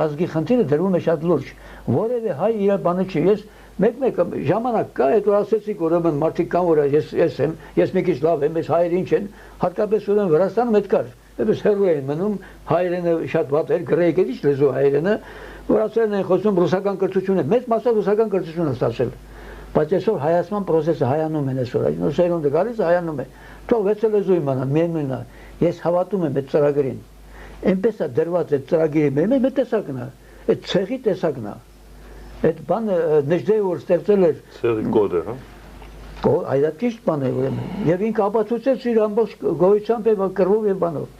Ազգի խնդիրը դրվում է շատ լուրջ։ Որևէ հայ իր բանը չի։ Ես մեկ ժամանակ կա, այդ որ ասեցիք ուրեմն մարդիկ կան, որ ես եմ, ես մի քիչ լավ եմ, ես հայեր ինչ են, հատկապես ուրեմն Վրաստանում այդ կար։ Այդպես հերո էին մնում, հայերենը շատ վատ էր, գրեիք էլի լեզու հայերենը, որ ասել են խոսում ռուսական կրթությունը, մեծ մասը ռուսական կրթություն է ստացել։ Բայց այսօր հայացման process-ը հայանում են այսօր, այս նույնիսկ գալիս հայանում է։ Թող վեց լեզու իմանան, միևնույնն է, ես հավատում եմ այդ ծրագրին։ Այնպես է դրված այդ ծրագրի մեր տեսակն է, այդ ցեղի տեսակն է։ Այդ բանը նժդեը որ ստեղծել էր ցեղի կոդը, հա։ Այդ ճիշտ բան է ուրեմն։ Եվ ինքը ապացուցեց իր ամբողջ գոյությամբ եւ կռվով եւ բանով։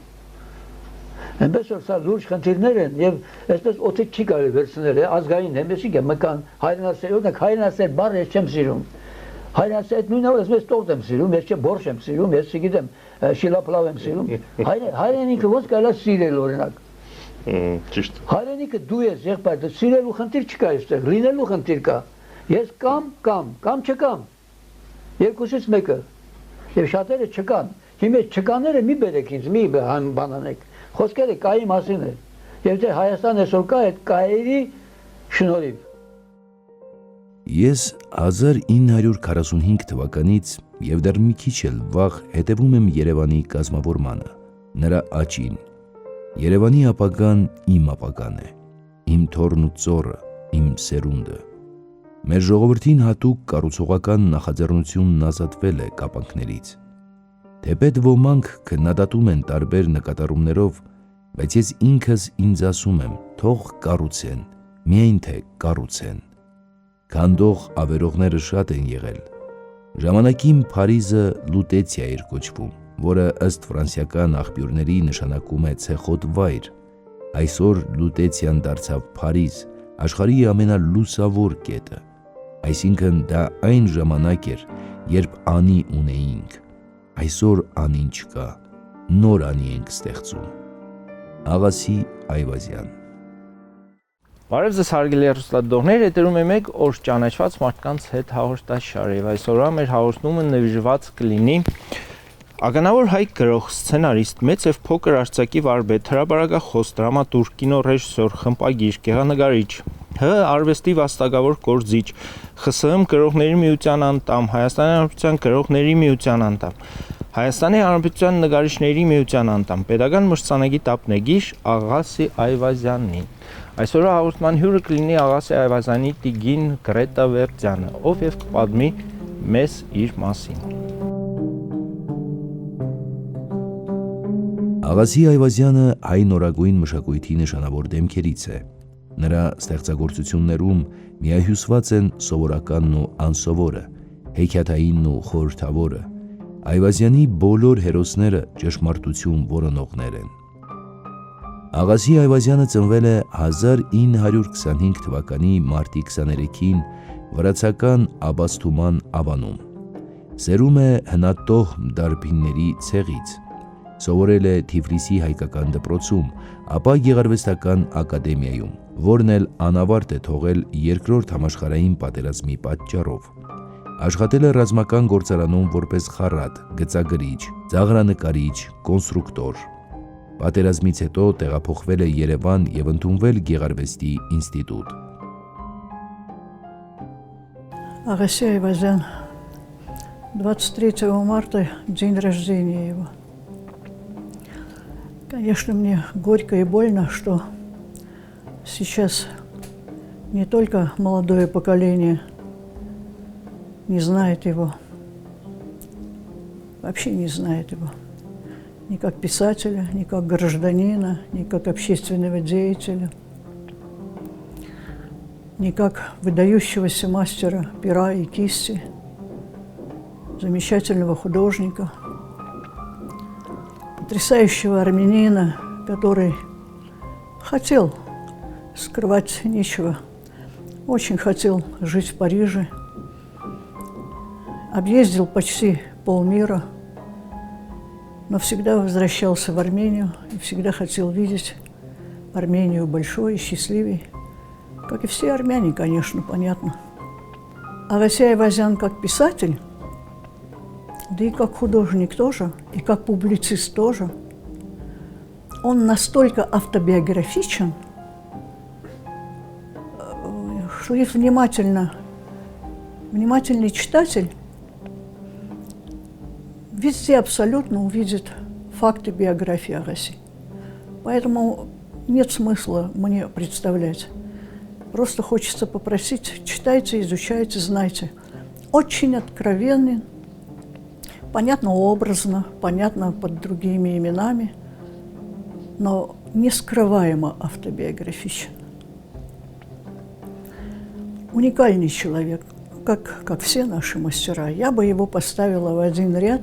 Այնպես որ սա լուրջ խնդիրներ են եւ այսպես օդի չի կարելի վերցնել, ազգային եմ, եսի գեմական հայրենասեր, օրինակ հայրենասեր բառը ես չեմ սիրում։ Հայրենասեր այդ նույնը ես մեծ տորտ եմ սիրում, ես չէ բորշ եմ սիրում, ես չգիտեմ շիլապլավ եմ սիրում։ Հայրենիքը ոնց կարելի է սիրել օրինակ։ Ճիշտ։ Հայրենիքը դու ես եղբայր, սիրելու խնդիր չկա այստեղ, լինելու խնդիր կա։ Ես կամ չկամ։ Երկուսից մեկը։ Եվ շատերը չկան։ Հիմա չկաները մի բերեք ինձ, մի բանանեք։ Խոսքերը կայի մասին է։ Եվ թե Հայաստան այսօր կա այդ կայերի շնորհիվ։ Ես 1945 թվականից եւ դեռ մի քիչ էլ վաղ հետևում եմ Երևանի կազմավորմանը, նրա աճին։ Երևանի ապագան իմ ապագան է, իմ թորն ու ծոռը, իմ սերունդը։ Մեր ժողովրդին հատուկ կառուցողական նախաձեռնությունն ազատվել է կապանքներից։ Թեպետ ոմանք քննադատում են տարբեր նկատառումներով, բայց ես ինքս ինձ ասում եմ, թող կառուցեն, միայն թե կառուցեն։ Քանդող ավերողները շատ են եղել։ Ժամանակին Փարիզը Լուտեցիա էր կոչվում, որը ըստ ֆրանսիական աղբյուրների նշանակում է ցեխոտ վայր։ Այսօր Լուտեցիան դարձավ Փարիզ, աշխարհի ամենալուսավոր կետը։ Այսինքն դա այն ժամանակ էր, երբ անի ունեինք։ Այսօր անին չկա, նոր անի ենք ստեղծում։ Աղասի Այվազյան։ Բարև ձեզ հարգելի հեռուստադիտողներ, հետևում եք մեկ օր ճանաչված մարդկանց հետ հաղորդաշարը եւ այսօրվա մեր հաղորդումը նվիրված կլինի ականավոր հայ գրող, սցենարիստ, մեծ եւ փոքր արձակի վարպետ, հրապարակախոս, դրամատուրգ, կինոռեժիսոր, խմբագիր, գեղանկարիչ, ՀՀ արվեստի վաստակավոր գործիչ, ԽՍՀՄ գրողների միության անդամ, Հայաստանի Հանրապետության գրողների միության անդամ, Հայաստանի Հանրապետության նկարիչների միության անդամ, Պետական մրցանակի տապնեգիր Աղասի Այվազյանին։ Այսօրվա հաղորդման հյուրը կլինի Աղասի Այվազյանի տիկին Գրետա Վերծյանը, ով եւ կպատմի մեզ իր մասին։ Աղասի Այվազյանը հայ նորագույն մշակույթի նշանավոր դեմքերից է։ Նրա ստեղծագործություններում միահյուսված են սովորականն ու անսովորը, հեքիաթայինն ու խորհրդավորը։ Այվազյանի բոլոր հերոսները ճշմարտություն որոնողներ են։ Աղասի Այվազյանը ծնվել է 1925 թվականի մարտի 23-ին վրացական Աբաստուման ավանում։ Սերում է հնատող դարբինների ցեղից։ Սովորել է Թիֆլիսի հայկական դպրոցում, ապա Գեղարվեստական ակադեմիայում, որն էլ անավարտ է թողել երկրորդ համաշխարհային պատերազմի պատճառով։ Աշխատել է ռազմական գործարանում որպես խառատ, գծագրիչ, ծաղրանկարիչ, կոնստրուկտոր։ Պատերազմից հետո տեղափոխվել է Երևան եւ ընդունվել Գեղարվեստի ինստիտուտ։ Աղասի Այվազյան, 23 марта день рождения его. Конечно, мне горько и больно, что сейчас не только молодое поколение не знает его, вообще не знает его, ни как писателя, ни как гражданина, ни как общественного деятеля, ни как выдающегося мастера пера и кисти, замечательного художника, потрясающего армянина, который хотел скрывать нечего, очень хотел жить в Париже, объездил почти полмира, но всегда возвращался в Армению и всегда хотел видеть Армению большой и счастливой, как и все армяне, конечно, понятно. Աղասի Այվազյան как писатель, да и как художник тоже, и как публицист тоже, он настолько автобиографичен, что если внимательный читатель везде абсолютно увидит факты биографии Агаси. Поэтому нет смысла мне представлять. Просто хочется попросить, читайте, изучайте, знайте. Очень откровенный, понятно образно, понятно под другими именами, но нескрываемо автобиографичен. Уникальный человек, как все наши мастера. Я бы его поставила в один ряд.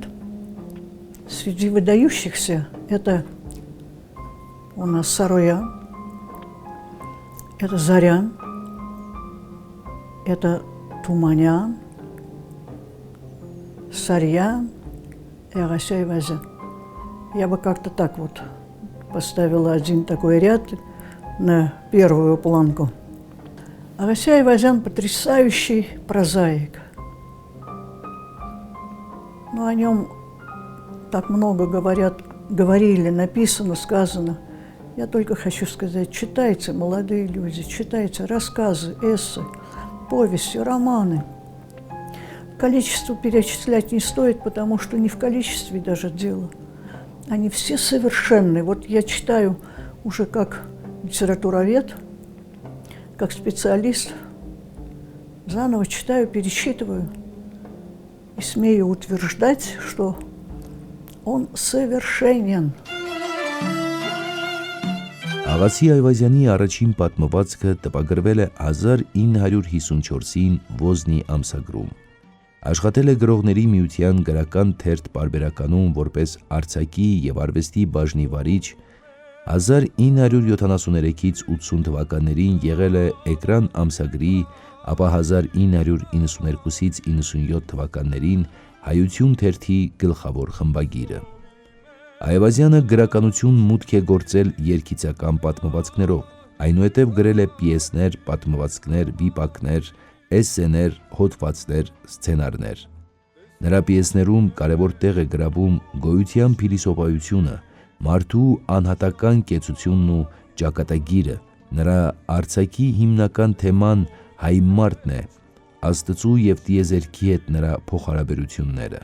Среди выдающихся это у нас Сароян, это Зарян, это Туманян, Сарьян и Агася Айвазян. Я бы как-то так вот поставила один такой ряд на первую планку. Агася Айвазян потрясающий прозаик. Но о нем так много говорили, написано, сказано. Я только хочу сказать, читайте, молодые люди, читайте рассказы, эссе, повести, романы. Количество перечислять не стоит, потому что не в количестве даже дело. Они все совершенны. Вот я читаю уже как литературовед, как специалист, заново читаю, пересчитываю и смею утверждать, что он совершенен. Աղասի Այվազյանի առաջին պատմվածքը տպագրվել է 1954-ին Ոզնի ամսագրում։ Աշխատել է Գրողների միության գրական թերթ պարբերականում որպես արձակի եւ արվեստի բաժնի վարիչ, 1973-ից 80 թվականներին եղել է Էկրան ամսագրի, ապա 1992-ից 97 թվականներին Հայություն թերթի գլխավոր խմբագիրը։ Այվազյանը գրականություն մուտք է գործել երգիծական պատմվածքներով, այնուհետև գրել է պիեսներ, պատմվածքներ, վիպակներ, էսսեներ, հոդվածներ, սցենարներ։ Նրա պիեսներում կարևոր տեղ է գրավում գոյության փիլիսոփայությունը, մարդու անհատական կեցությունն ու ճակատագիրը, նրա արձակի հիմնական թեման հայ մարդն է, Աստծու եւ տիեզերքի հետ նրա փոխհարաբերությունները։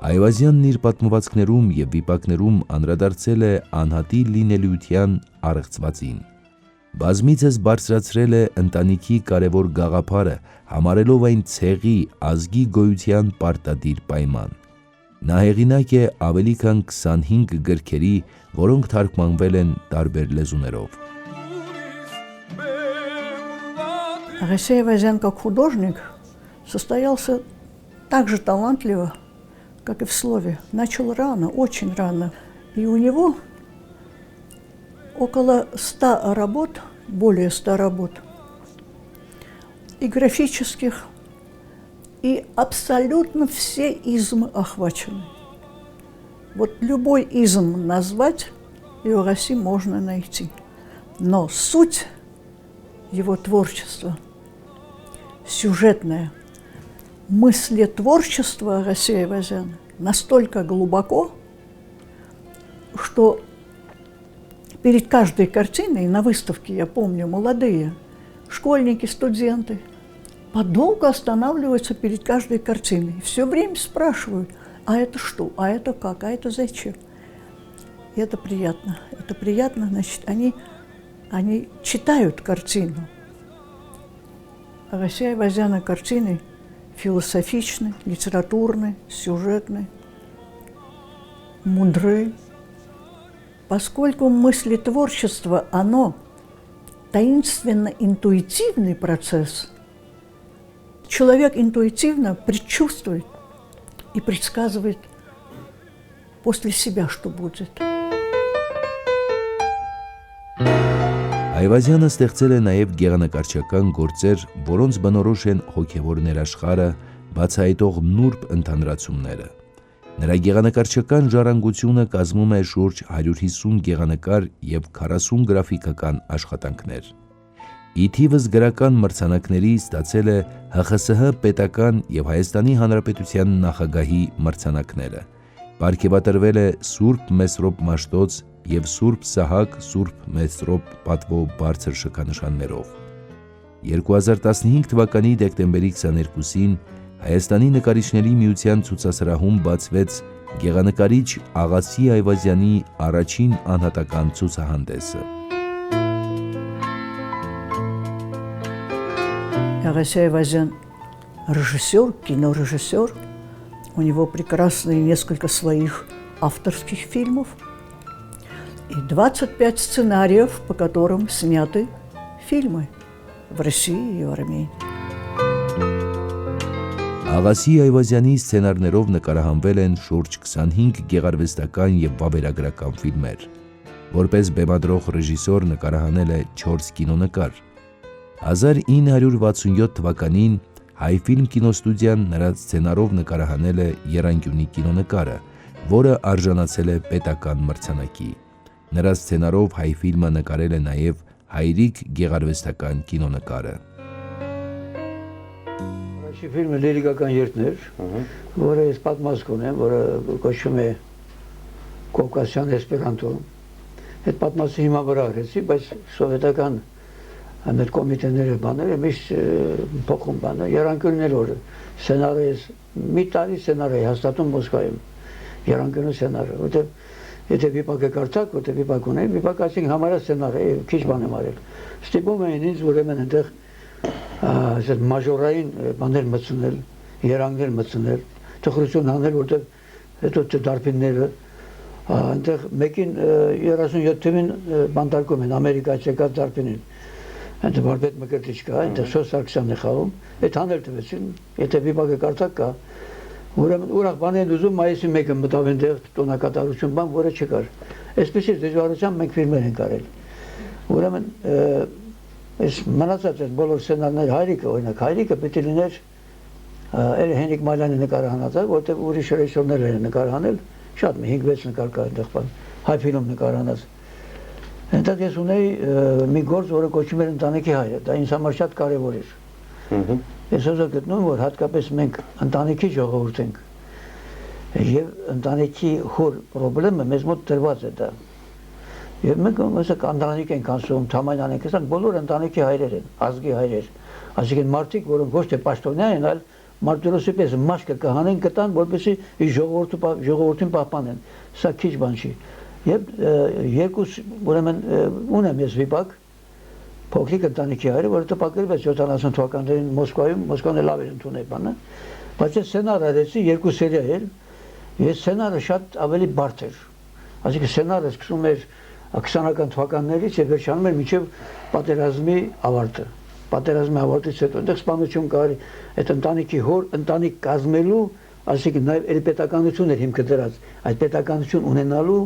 Այվազյանն իր պատմվածքներում եւ վիպակներում անդրադարձել է անհատի լինելիության առեղծվածին։ Բազմիցս բարձրացրել է ընտանիքի կարևոր գաղափարը, համարելով այն ցեղի, ազգի գոյության պարտադիր պայման։ Նա հեղինակ է ավելի քան 25 գրքերի, որոնք թարգմանվել են տարբեր лезуներով։ Агася Айвазян как художник состоялся так же талантливо, как и в слове. Начал рано, очень рано. И у него около 100 работ, более 100 работ, и графических, и абсолютно все измы охвачены. Вот любой изм назвать, и у Агаси можно найти. Но суть его творчества сюжетное, мыслетворчество Агаси Айвазяна настолько глубоко, что перед каждой картиной на выставке, я помню, молодые школьники, студенты подолгу останавливаются перед каждой картиной. И все время спрашивают, а это что, а это как, а это зачем? И это приятно. Это приятно, значит, они читают картину. Агаси Айвазяна картины философичны, литературны, сюжетны, мудры. Поскольку мыслетворчество, оно таинственно-интуитивный процесс, человек интуитивно предчувствует и предсказывает после себя, что будет. Այվազյանը ստեղծել է նաև գեղանկարչական գործեր, որոնց բնորոշ են հոգևոր ներաշխարը, բացահայտող նուրբ ընդհանրացումները։ Նրա գեղանկարչական ժառանգությունը կազմում է շուրջ 150 գեղանկար և 40 գրաֆիկական աշխատանքներ։ Ի թիվս գրական մրցանակների ստացել է ՀԽՍՀ պետական և Հայաստանի Հանրապետության նախագահի մրցանակները։ Պարգևատրվել է Սուրբ Մեսրոպ Մաշտոց և Սուրբ Սահակ Սուրբ Մեսրոպ պատվո բարձր շքանշաններով։ 2015 թվականի դեկտեմբերի 22-ին Հայաստանի նկարիչների միության ցուցասրահում բացվեց գեղանկարիչ Աղասի Այվազյանի առաջին անհատական ցուցահանդեսը։ Աղасий Айвазян режиссер, кинорежиссер. У него прекрасные несколько своих авторских фильмов и 25 сценариев, по которым сняты фильмы в России и в Армении. Աղասի Այվազյանի սցենարներով նկարահանվել են շուրջ 25 գեղարվեստական և վավերագրական ֆիլմեր։ Որպես բեմադրող ռեժիսոր նկարահանել է 4 կինոնկար։ 1967 թվականին Հայ ֆիլմ կինոստուդիան նրա սցենարով նկարահանել է Եռանկյունի կինոնկարը, որը արժանացել է պետական մրցանակի։ Նրա սցենարով Հայ ֆիլմը նկարել է նաև Հայրիկ գեղարվեստական կինոնկարը։ Առաջի ֆիլմը լիրիկական երթն էր, որը ես պատմվածք ունեմ, որը կոչվում է Կովկասյան էսպերանտո։ Այդ պատմվածքը հիմա վրա արեցի, բայց սովետական այդ կոմիտեները բաները միշտ փոխում բանը, Եռանկյունն էր որը սցենարը ես մի տարի սցենար էի հաստատում Մոսկվայում, Եռանկյունի սցենարը, որտեղ եթե վիպակը կարդաք, որտեղ վիպակ ունեի, վիպակ ասենք համարյա սցենար է, քիչ բան եմ արել։ Ստիպում էին ինձ ուրեմն այնտեղ այդ մաժորային բաներ մտցնել, երանգներ մտցնել, տխրություն անել, որտեղ հետո դարբինները այնտեղ մեկին 37 թվին բանտարկում են Ամերիկայից եկած դարբինին։ Այնտեղ Վարպետ Մկրտիչ կա, այնտեղ Սոս Սարգսյանն է խաղում, այդ հանել տվեցին, եթե վիպակը կարդաք կա, ուրեմն ուրախ բան են ուզում մայիսի 1-ը մտավ այնտեղ տոնակատարություն բան, որը չկար։ Այսպեսի դժվարությամբ մենք ֆիլմեր ենք արել։ Ուրեմն այս մնացած այդ բոլոր սցենարները Հայրիկը օրինակ Հայրիկը պետք է լիներ Հենրիկ Մալյանի նկարահանած, որտեղ ուրիշ ռեժիսորներ են նկարահանել, շատ 5-6 նկար կա այնտեղ բան, Հայ ֆիլմ նկարահանած։ Այնտեղ ես ունեի մի գործ, որը կոչվում էր ընտանիքի հայրը, դա ինձ համար շատ կարևոր էր։ Ես հոզը գտնում, որ հատկապես մենք ընտանիքի ժողովուրդ ենք եւ ընտանիքի հոր խնդրումը մեզ մոտ դրված է դա։ Եվ մենք ասենք ընտանիք ենք ասում, Թամանյան ենք ասում, բոլոր ընտանիքի հայրեր են, ազգի հայրեր։ Այսինքն մարդիկ, որոնք ոչ թե պաշտոնյա են, այլ Մարտիրոսի պես մաշկը կհանեն կտան, որպեսզի ժողովրդին պահպանեն։ Սա քիչ բան չի։ Եվ երկու ուրեմն ունեմ ես վիպակ, փոքրիկ ընտանիքի հայրը, որը տպագրվեց 70 թվականներին Մոսկվայում, Մոսկվան լավ էր ընդունել բանը, բայց ես սցենար արեցի 2 սերիա էր, ես սցենարը շատ ավելի բարդ էր։ Այսինքն սցենարը սկսում էր 20-ական թվականներից եւ վերջանում էր մինչեւ պատերազմի ավարտը։ Պատերազմի ավարտից հետո այնտեղ սպանություն կար, այդ ընտանիքի հոր ընտանիք կազմելու, այսինքն նաեւ պետականություն էր հիմքը դրած, այդ պետականություն ունենալու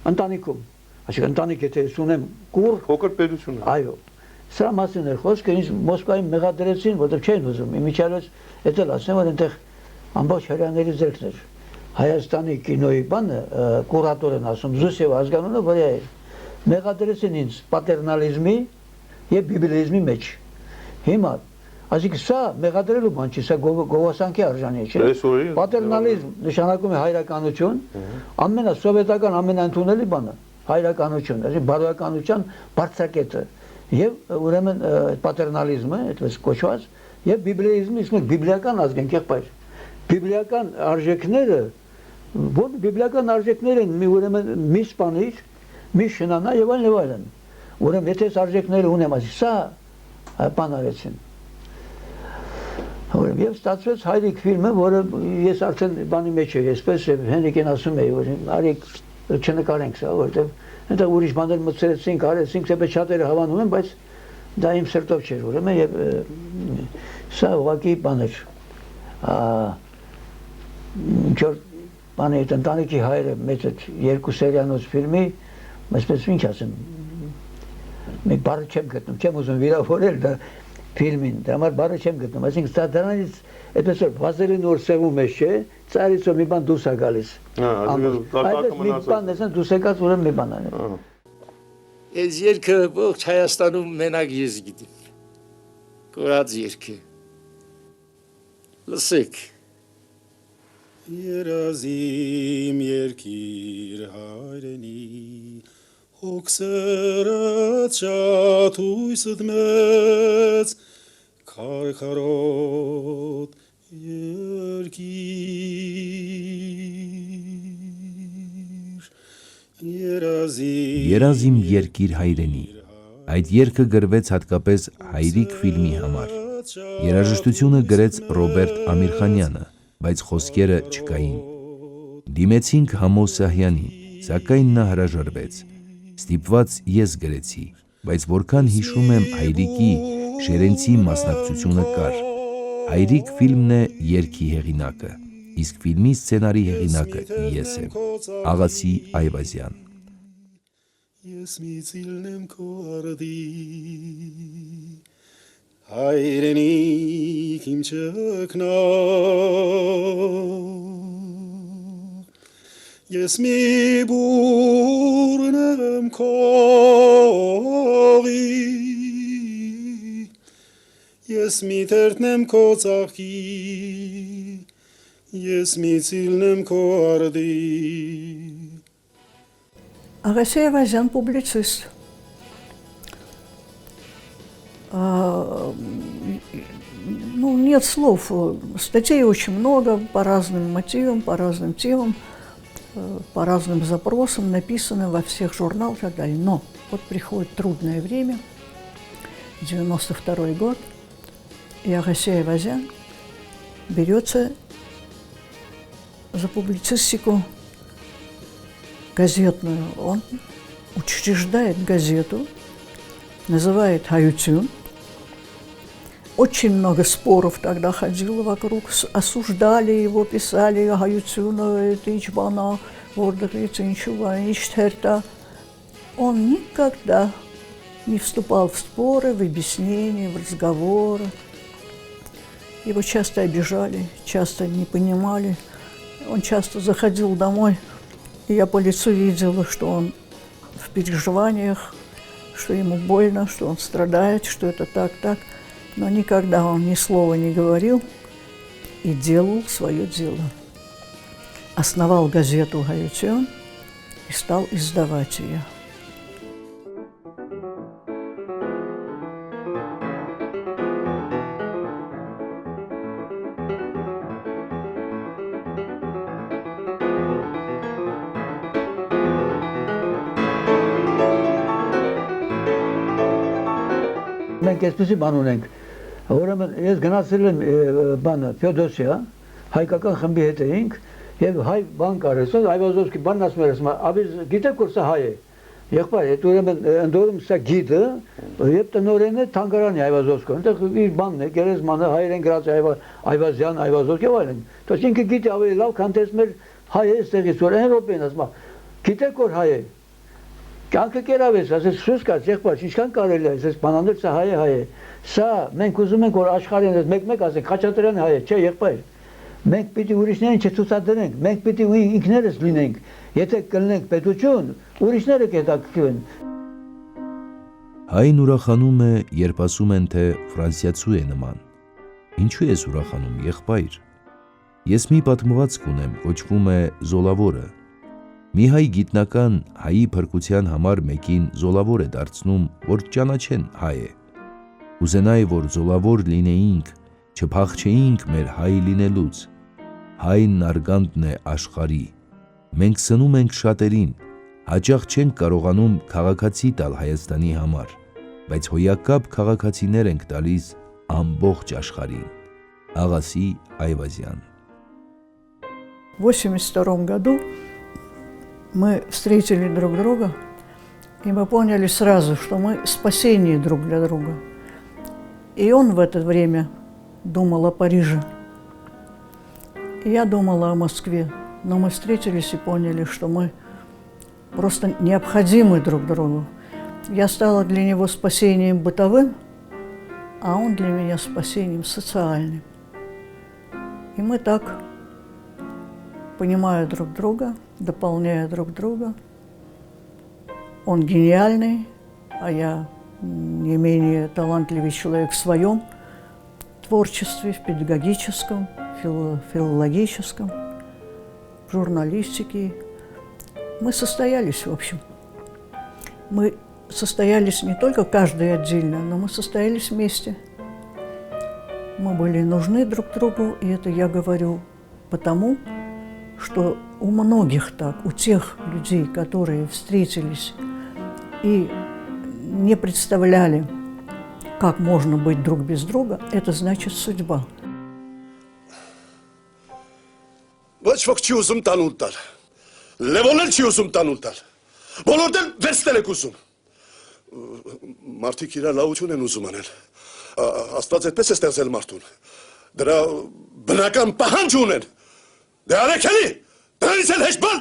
ընտանիքում։ Այսինքն ընտանիք եթե ունեմ կուր, փոքր պետություն է։ Այո։ Սրա մասին էր խոսքը, ինձ Մոսկվայում մեղադրեցին, որտեղ չէին ուզում։ Իմիջիալից էդել ասեմ, որ այնտեղ ամբողջ հрьяաների ձեռքն էր։ Հայաստանի կինոյի բանը կուրատոր են ասում, Զուսև ազգանունը վրա էր։ Մեղադրեցին ինձ պատերնալիզմի եւ բիբլիզմի մեջ։ Հիմա այսինքն սա մեղադրելու բան չի, սա գովասանքի արժանի չէ։ Պատերնալիզմ նշանակում է հայրականություն, ամենասովետական ամենաընդունելի բանը հայրականություն, այսինքն բարոյականության բարձրակետը եւ ուրեմն պատերնալիզմը, այդպես կոչված, եւ բիբլիզմը, իսկ բիբլիական ազգ ենք եղբայր։ Բիբլիական արժեքները, որ բիբլիական արժեքներ են մի ուրեմն մի սպանիր, մի շնանա եւ այլն։ Ուրեմն եթե այս արժեքները ունեմ, այսինքն սա բան արեցին։ Ուրեմն եւ ստացվեց Հայրիկ ֆիլմը, որը ես արդեն բանի մեջ էի, այսպես Հենրիկին ասում էի, որ արեք չնկարենք սա, որտեղ այնտեղ ուրիշ բաներ մտցրեցինք, արեցինք, թեպետ շատերը հավանում են, բայց դա իմ սրտով չէր, ուրեմն եւ սա ուղղակի բան էր։ Ինչ-որ բանի այդ ընտանիքի հայրը մեծ այդ 2 սերիանոց ֆիլմի, այսպես ինչ ասեմ, մի բառ չեմ գտնում, չեմ ուզում վիրավորել դա ֆիլմին, դա համար բառ չեմ գտնում, այսինքն սա դրանից այդպես որ վազելին որ սևում է, չէ, ծարից որ մի բան դուրս է գալիս։ Այդպես մի բան ասեն դուրս եկած ուրեմն մի բան է։ Այս երգը ողջ Հայաստանում մենակ ես գիտեմ։ Կորած երգը։ Լսեք։ Երազիմ երկիր հայրենի հոգսրած շատ հույսդ մեծ քարքարոտ երկիր Երազ իմ երկիր հայրենի։ Այդ երգը գրվեց հատկապես Հայրիկ ֆիլմի համար։ Երաժշտությունը գրեց Ռոբերտ Ամիրխանյանը, բայց խոսքերը չկային։ Դիմեցինք Համո Սահյանին, սակայն նա հրաժարվեց։ Ստիպված ես գրեցի, բայց որքան հիշում եմ Հայրիկի Շերենցի մասնակցությունը կար։ Հայրիկ ֆիլմն է երգի հեղինակը, իսկ ֆիլմի սցենարի հեղինակը ես եմ, Աղասի Այվազյան։ Ես մի ծիլնեմ քո արդի հայրենիք իմ ճգնող Ես մի բուրնեմ քո օղի Ես մի թերթնեմ քո ծաղկի Ես մի ծիլնեմ քո արդի Աղասի Այվազյան публицист. Ну, нет слов. Статей очень много по разным мотивам, по разным темам, по разным запросам, написаны во всех журналах и так далее. Но вот приходит трудное время, 92-й год, и Աղասի Այվազյան берется за публицистику газетную. Он учреждает газету, называет «Հայություն». Очень много споров тогда ходило вокруг, осуждали его, писали «Հայություն», «Тичбана», «Вордахрицинчува», «Ништхерта». Он никогда не вступал в споры, в объяснения, в разговоры. Его часто обижали, часто не понимали. Он часто заходил домой, и я по лицу видела, что он в переживаниях, что ему больно, что он страдает, что это так. Но никогда он ни слова не говорил и делал свое дело. Основал газету «Հայություն» и стал издавать ее. Մենք այսպեսի բան ունենք, ուրեմն ես գնացել եմ բանը Ֆեոդոսիա, հայկական խմբի հետ էինք եւ հայ բան կար, Այվազովսկի բանն ասում էր, «Աբիզ գիտեք որ սա հայ է»։ Եղբայր, այդ ուրեմն ընդորում սա գիդը եւ տնօրենն է թանգարանի Այվազովսկը, այնտեղ իր բանն է, գերեզմանը հայերեն գրած Այվազյան, Այվազովսկ եւ այլն։ Դուք ինքը գիտի ավելի լավ, քան դες մեր հայ է ստեղից որ այն ռոպեն ասում, գիտեք որ հայ է։ Կյանքը կերավես, ասես սուսկաց, եղբայր, ինչքան կարելի է, ասես բանանել սա հայ է։ Սա մենք ուզում ենք որ աշխարհին մեկ ասենք Խաչատրյանը հայ է, չէ, եղբայր։ Մենք պիտի ուրիշներին չցուցադրենք, մենք պիտի ինքներս լինենք։ Եթե կլինենք պետություն, ուրիշները կհետաքրքրվեն։ Հայն ուրախանում է, երբ ասում են, թե ֆրանսիացու է նման։ Ինչու ես ուրախանում, եղբայր։ Ես մի պատմվածք ունեմ, կոչվում է Զոլավորը։ Մի հայ գիտնական հայի փրկության համար մեկին զոլավոր է դարձնում, որ ճանաչեն հայ է։ Ուզենայի, որ զոլավոր լինեինք, չփախչեինք մեր հայ լինելուց։ Հայն արգանդն է աշխարհի։ Մենք սնում ենք շատերին, հաճախ չենք կարողանում քաղաքացի տալ Հայաստանի համար, բայց հոյակապ քաղաքացիներ ենք տալիս ամբողջ աշխարհին։ Աղասի Այվազյան։ В 1982 году мы встретили друг друга, и мы поняли сразу, что мы спасение друг для друга. И он в это время думал о Париже, и я думала о Москве. Но мы встретились и поняли, что мы просто необходимы друг другу. Я стала для него спасением бытовым, а он для меня спасением социальным. И мы так, понимая друг друга, дополняя друг друга. Он гениальный, а я не менее талантливый человек в своем творчестве, в педагогическом, филологическом, в журналистике. Мы состоялись, в общем. Мы состоялись не только каждый отдельно, но мы состоялись вместе. Мы были нужны друг другу, и это я говорю потому, что у многих так, у тех людей, которые встретились и не представляли, как можно быть друг без друга, это значит судьба. Ոչ ոք չի ուզում տանուլ տալ։ Լևոն էլ չի ուզում տանուլ տալ։ Բոլորն էլ վերցնել եք ուզում։ Մարդիկ իրար լավություն են ուզում անել։ Աստված այդպես է ստեղծել մարդուն։ Դրա բնական պահանջ ունեն։ Դե արեք էլի։ Դրանից էլ հեշտ բան։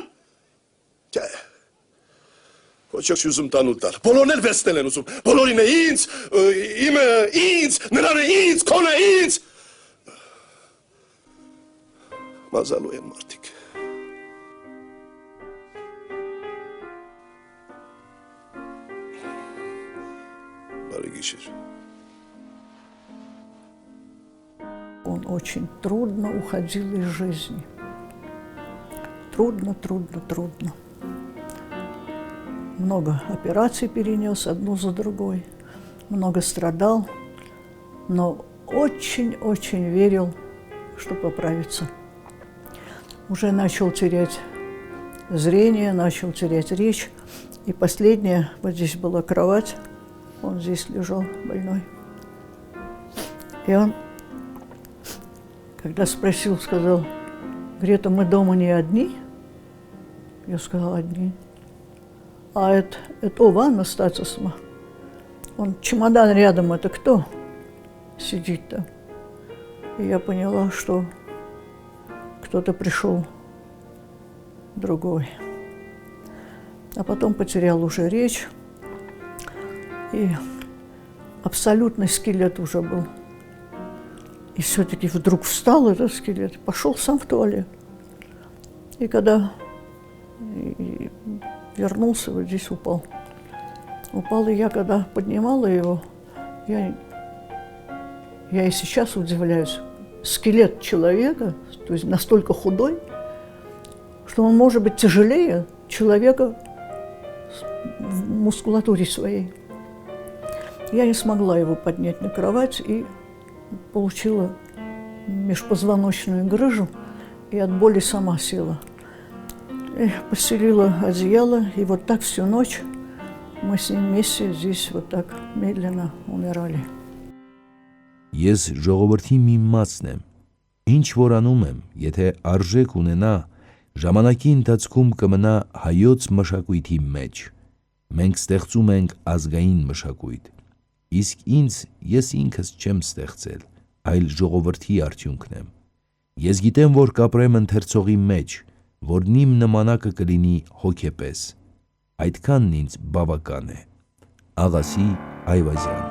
Ոչ ոք չի ուզում տանուլ տալ։ Բոլորն էլ վերցնել են ուզում։ Բոլորին է ինձ, իմը ինձ, նրանը ինձ, քոնը ինձ։ Մազալու են մարդիկ։ Բարի գիշեր։ Он очень трудно уходил из жизни. Трудно, трудно, трудно. Много операций перенес одну за другой, много страдал, но очень-очень верил, что поправится. Уже начал терять зрение, начал терять речь. И последнее, вот здесь была кровать, он здесь лежал больной. И он, когда спросил, сказал: Грета, мы дома не одни? Я сказала: одни. А это у вас остаться сама? Он, чемодан рядом, это кто сидит там? И я поняла, что кто-то пришел другой. А потом потерял уже речь. И абсолютный скелет уже был. И все-таки вдруг встал этот скелет, пошел сам в туалет. И когда вернулся, вот здесь упал. Упал, и я когда поднимала его, я и сейчас удивляюсь. Скелет человека, то есть настолько худой, что он может быть тяжелее человека в мускулатуре своей. Я не смогла его поднять на кровать и получила межпозвоночную грыжу, и от боли сама села. И постелила одеяло, и вот так всю ночь мы с ним вместе здесь вот так медленно умирали. Ես ժողովրդի մի մասն եմ, ինչ որ անում եմ, եթե արժեք ունենա, ժամանակի ընթացքում կմնա հայոց մշակույթի մեջ, մենք ստեղծում ենք ազգային մշակույթ, իսկ ես ինքս չեմ ստեղծել, այլ ժողովրդի արդյունքն եմ, ես գիտեմ, որ կապրեմ ընթերցողի մեջ, որն իմ նմանակը կլինի հոգեպես, այդքանն ինձ բավական է, Աղասի Այվազյան.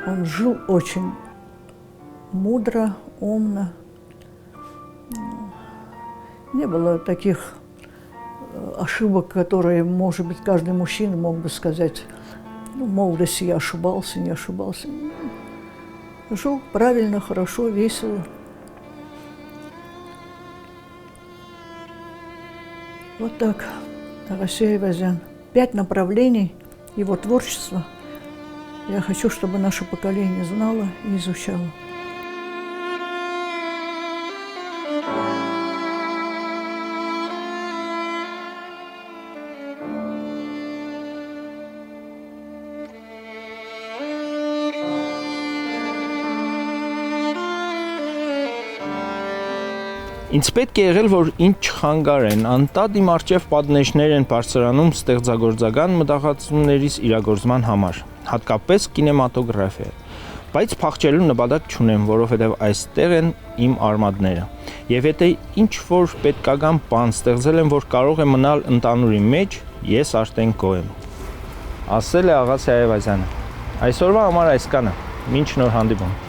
Он жил очень мудро, умно. Не было таких ошибок, которые, может быть, каждый мужчина мог бы сказать: ну, в молодости я ошибался, не ошибался. Жил правильно, хорошо, весело. Вот так, Ағасей Айвазян. 5 направлений его творчества я хочу, чтобы наше поколение знало и изучало. Ինձ պետք է եղել, որ ինչ չխանգարեն, անտադի մարջև պատնեշներ են բարձրանում ստեղծագործական մտահղացումներիս իրագործման համար, հատկապես կինեմատոգրաֆիա, բայց փախչելու նպատակ չունեմ, որովհետև այստեղ են իմ արմատները, եւ եթե ինչ-որ պետքական բան ստեղծել եմ, որ կարող է մնալ ընդանուրի մեջ, ես արդեն գոհ եմ, ասել է Աղասի Այվազյանը, այսօրվա համար այսքանը, մինչ նոր հանդիպում.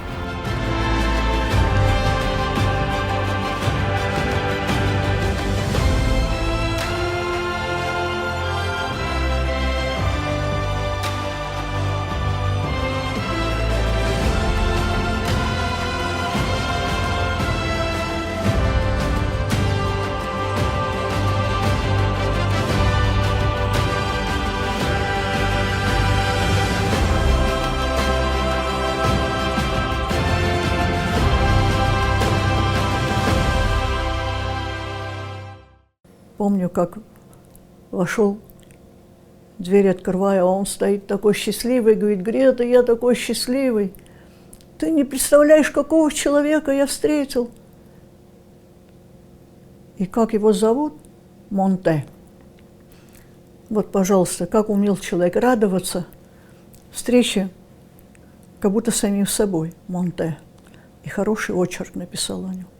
помню, как вошел, дверь открываю, а он стоит такой счастливый, говорит: Грета, я такой счастливый. Ты не представляешь, какого человека я встретил. И как его зовут? Монте. Вот, пожалуйста, как умел человек радоваться встрече, как будто самим собой. Монте. И хороший очерк написал о нем.